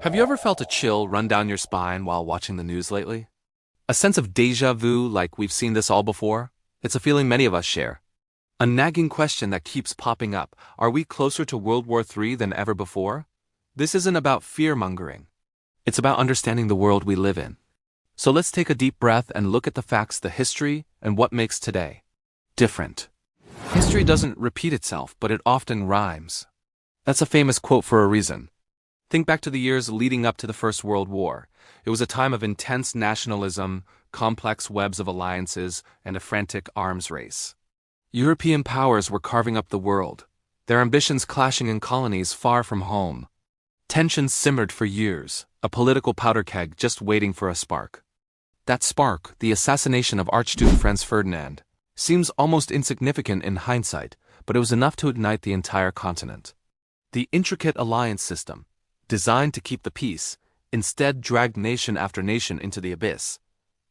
Have you ever felt a chill run down your spine while watching the news lately? A sense of déjà vu, like we've seen this all before? It's a feeling many of us share. A nagging question that keeps popping up: are we closer to World War III than ever before? This isn't about fear-mongering. It's about understanding the world we live in. So let's take a deep breath and look at the facts, the history, and what makes today different. History doesn't repeat itself, but it often rhymes. That's a famous quote for a reason. Think back to the years leading up to the First World War. It was a time of intense nationalism, complex webs of alliances, and a frantic arms race. European powers were carving up the world, their ambitions clashing in colonies far from home. Tensions simmered for years, a political powder keg just waiting for a spark. That spark, the assassination of Archduke Franz Ferdinand, seems almost insignificant in hindsight, but it was enough to ignite the entire continent. The intricate alliance system, designed to keep the peace, instead dragged nation after nation into the abyss.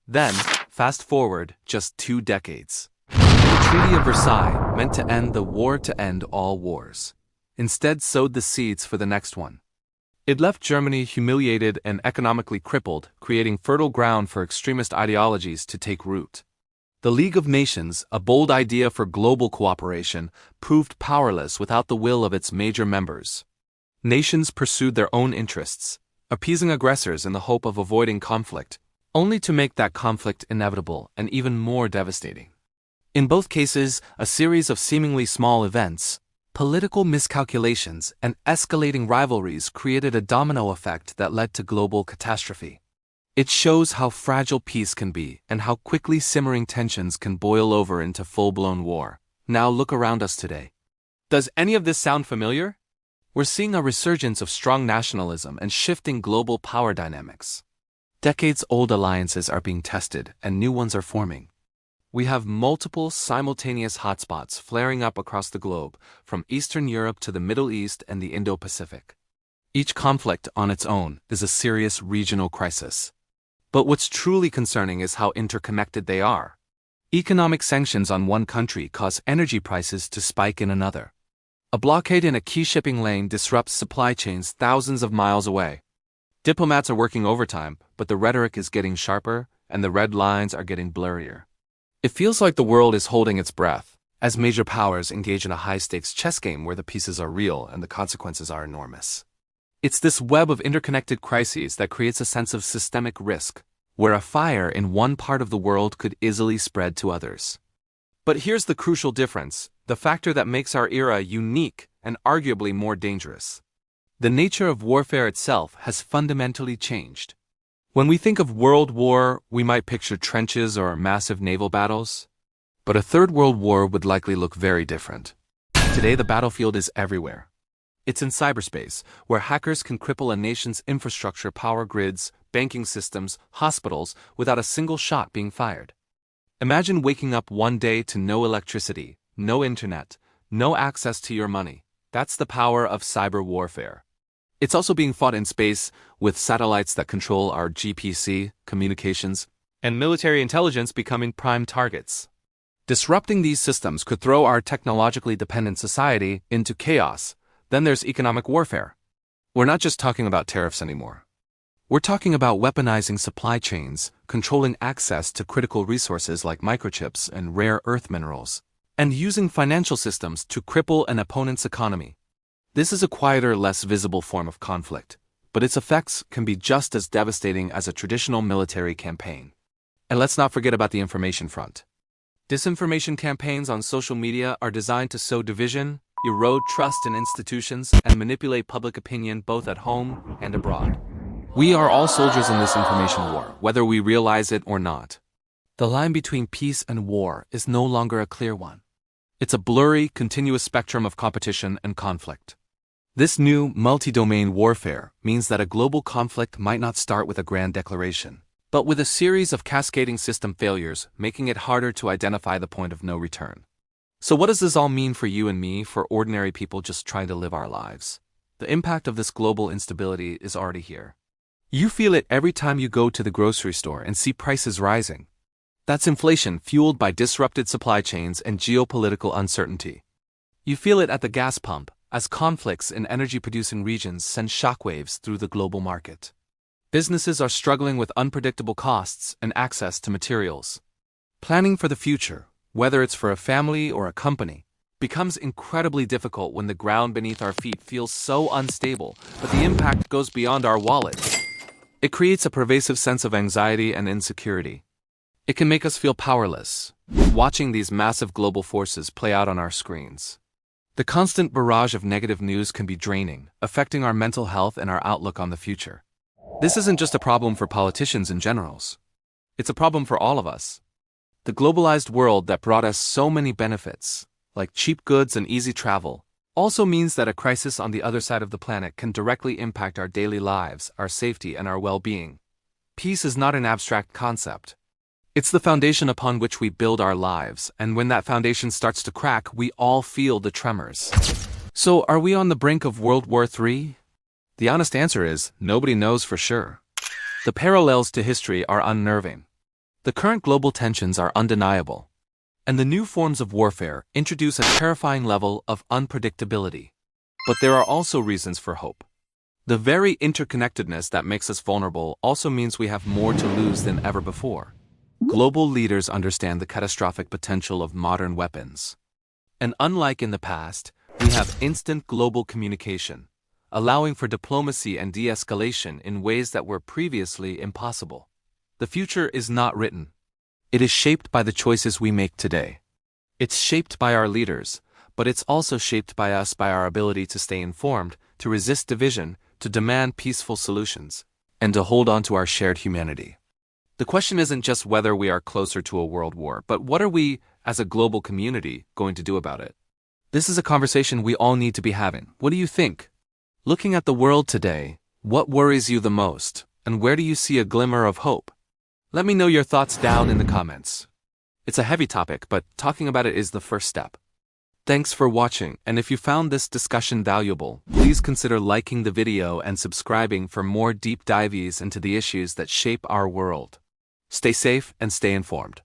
Then, fast forward just 2 decades. The Treaty of Versailles, meant to end the war to end all wars, instead sowed the seeds for the next one. It left Germany humiliated and economically crippled, creating fertile ground for extremist ideologies to take root. The League of Nations, a bold idea for global cooperation, proved powerless without the will of its major members. Nations pursued their own interests, appeasing aggressors in the hope of avoiding conflict, only to make that conflict inevitable and even more devastating. In both cases, a series of seemingly small events, political miscalculations, and escalating rivalries created a domino effect that led to global catastrophe. It shows how fragile peace can be and how quickly simmering tensions can boil over into full-blown war. Now look around us today. Does any of this sound familiar? We're seeing a resurgence of strong nationalism and shifting global power dynamics. Decades-old alliances are being tested and new ones are forming. We have multiple simultaneous hotspots flaring up across the globe, from Eastern Europe to the Middle East and the Indo-Pacific. Each conflict on its own is a serious regional crisis. But what's truly concerning is how interconnected they are. Economic sanctions on one country cause energy prices to spike in another. A blockade in a key shipping lane disrupts supply chains thousands of miles away. Diplomats are working overtime, but the rhetoric is getting sharper and the red lines are getting blurrier. It feels like the world is holding its breath, as major powers engage in a high-stakes chess game where the pieces are real and the consequences are enormous. It's this web of interconnected crises that creates a sense of systemic risk, where a fire in one part of the world could easily spread to others. But here's the crucial difference, the factor that makes our era unique and arguably more dangerous. The nature of warfare itself has fundamentally changed. When we think of World War, we might picture trenches or massive naval battles. But a Third World War would likely look very different. Today, the battlefield is everywhere. It's in cyberspace, where hackers can cripple a nation's infrastructure, power grids, banking systems, hospitals, without a single shot being fired. Imagine waking up one day to no electricity, no internet, no access to your money. That's the power of cyber warfare. It's also being fought in space, with satellites that control our GPS, communications, and military intelligence becoming prime targets. Disrupting these systems could throw our technologically dependent society into chaos. Then there's economic warfare. We're not just talking about tariffs anymore. We're talking about weaponizing supply chains, controlling access to critical resources like microchips and rare earth minerals, and using financial systems to cripple an opponent's economy. This is a quieter, less visible form of conflict, but its effects can be just as devastating as a traditional military campaign. And let's not forget about the information front. Disinformation campaigns on social media are designed to sow division, erode trust in institutions, and manipulate public opinion both at home and abroad. We are all soldiers in this information war, whether we realize it or not. The line between peace and war is no longer a clear one. It's a blurry, continuous spectrum of competition and conflict. This new, multi-domain warfare means that a global conflict might not start with a grand declaration, but with a series of cascading system failures, making it harder to identify the point of no return. So what does this all mean for you and me, for ordinary people just trying to live our lives? The impact of this global instability is already here. You feel it every time you go to the grocery store and see prices rising. That's inflation fueled by disrupted supply chains and geopolitical uncertainty. You feel it at the gas pump, as conflicts in energy-producing regions send shockwaves through the global market. Businesses are struggling with unpredictable costs and access to materials. Planning for the future, whether it's for a family or a company, becomes incredibly difficult when the ground beneath our feet feels so unstable, but the impact goes beyond our wallets. It creates a pervasive sense of anxiety and insecurity. It can make us feel powerless, watching these massive global forces play out on our screens. The constant barrage of negative news can be draining, affecting our mental health and our outlook on the future. This isn't just a problem for politicians and generals. It's a problem for all of us. The globalized world that brought us so many benefits, like cheap goods and easy travel, also means that a crisis on the other side of the planet can directly impact our daily lives, our safety, and our well-being. Peace is not an abstract concept. It's the foundation upon which we build our lives, and when that foundation starts to crack, we all feel the tremors. So, are we on the brink of World War III? The honest answer is, nobody knows for sure. The parallels to history are unnerving. The current global tensions are undeniable. And the new forms of warfare introduce a terrifying level of unpredictability. But there are also reasons for hope. The very interconnectedness that makes us vulnerable also means we have more to lose than ever before. Global leaders understand the catastrophic potential of modern weapons. And unlike in the past, we have instant global communication, allowing for diplomacy and de-escalation in ways that were previously impossible. The future is not written. It is shaped by the choices we make today. It's shaped by our leaders, but it's also shaped by us, by our ability to stay informed, to resist division, to demand peaceful solutions, and to hold on to our shared humanity. The question isn't just whether we are closer to a world war, but what are we, as a global community, going to do about it? This is a conversation we all need to be having. What do you think? Looking at the world today, what worries you the most, and where do you see a glimmer of hope? Let me know your thoughts down in the comments. It's a heavy topic, but talking about it is the first step. Thanks for watching, and if you found this discussion valuable, please consider liking the video and subscribing for more deep dives into the issues that shape our world. Stay safe and stay informed.